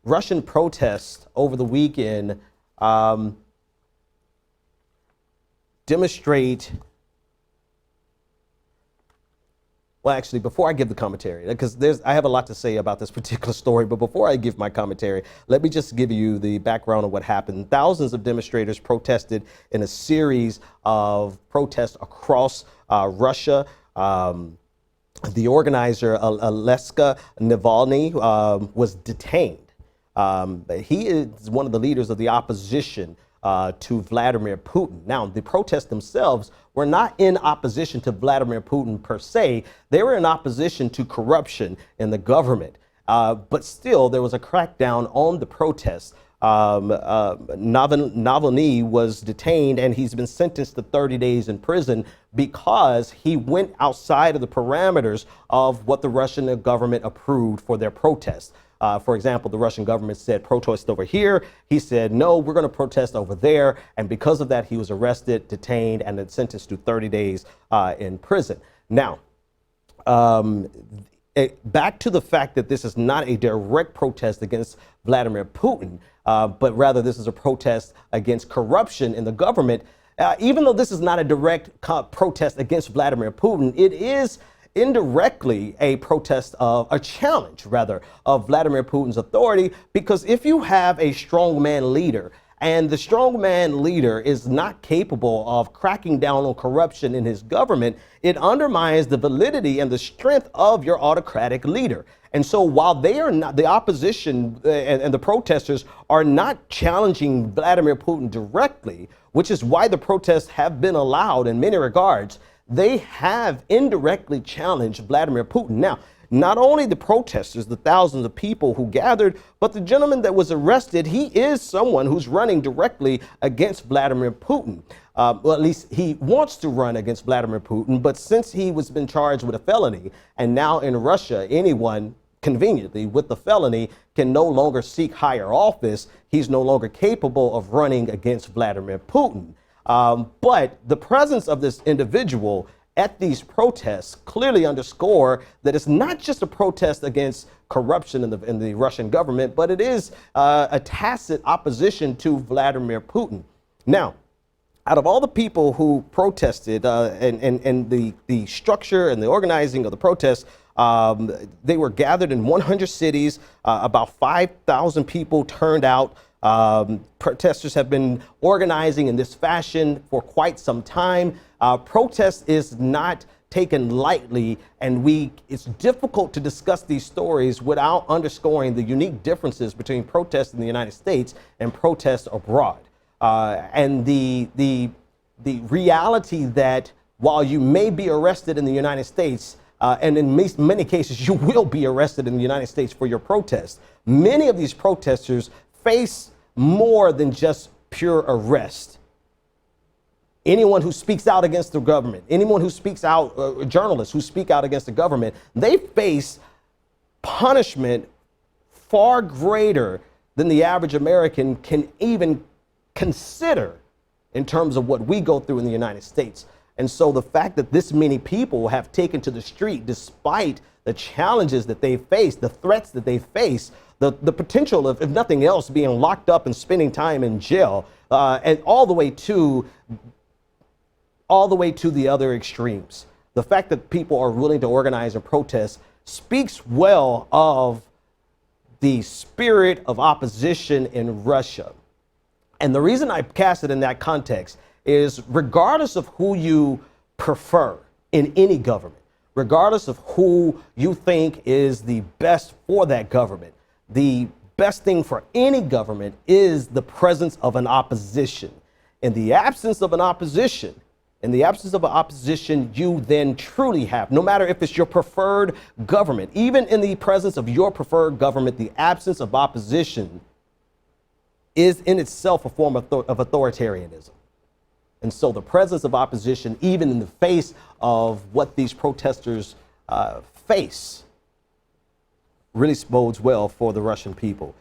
Russian protests over the weekend demonstrate. Well, actually, before I give the commentary, because I have a lot to say about this particular story, but before I give my commentary, let me just give you the background of what happened. Thousands of demonstrators protested in a series of protests across Russia. The organizer, Aleska Navalny, was detained. He is one of the leaders of the opposition to Vladimir Putin. Now, the protests themselves were not in opposition to Vladimir Putin per se. They were in opposition to corruption in the government. But still, there was a crackdown on the protests. Nowlin was detained, and he's been sentenced to 30 days in prison because he went outside of the parameters of what the Russian government approved for their protests. For example, the Russian government said protest over here. He said, no, we're going to protest over there. And because of that, he was arrested, detained, and then sentenced to 30 days in prison. Now, back to the fact that this is not a direct protest against Vladimir Putin, but rather this is a protest against corruption in the government. Even though this is not a direct protest against Vladimir Putin, it is indirectly a protest of a challenge, rather, of Vladimir Putin's authority, because if you have a strongman leader and the strongman leader is not capable of cracking down on corruption in his government, it undermines the validity and the strength of your autocratic leader. And so while they are not, the opposition and the protesters are not challenging Vladimir Putin directly, which is why the protests have been allowed in many regards, they have indirectly challenged Vladimir Putin. Now, not only the protesters, the thousands of people who gathered, but the gentleman that was arrested, he is someone who's running directly against Vladimir Putin. Well, at least he wants to run against Vladimir Putin, but since he was been charged with a felony, and now in Russia, anyone conveniently with the felony can no longer seek higher office, he's no longer capable of running against Vladimir Putin. But the presence of this individual at these protests clearly underscore that it's not just a protest against corruption in the Russian government, but it is a tacit opposition to Vladimir Putin. Now, out of all the people who protested and the structure and the organizing of the protests, they were gathered in 100 cities. About 5,000 people turned out. Protesters have been organizing in this fashion for quite some time. Protest is not taken lightly, and it's difficult to discuss these stories without underscoring the unique differences between protests in the United States and protests abroad. And the reality that while you may be arrested in the United States, and in many cases you will be arrested in the United States for your protest, many of these protesters face more than just pure arrest. Anyone who speaks out against the government, anyone who speaks out, journalists who speak out against the government, they face punishment far greater than the average American can even consider in terms of what we go through in the United States. And so the fact that this many people have taken to the street, despite the challenges that they face, the threats that they face, the potential of, if nothing else, being locked up and spending time in jail, and all the way to the other extremes. The fact that people are willing to organize and protest speaks well of the spirit of opposition in Russia. And the reason I cast it in that context is, regardless of who you prefer in any government, regardless of who you think is the best for that government, the best thing for any government is the presence of an opposition. In the absence of an opposition, you then truly have, no matter if it's your preferred government, even in the presence of your preferred government, the absence of opposition is in itself a form of authoritarianism. And so the presence of opposition, even in the face of what these protesters face, really bodes well for the Russian people.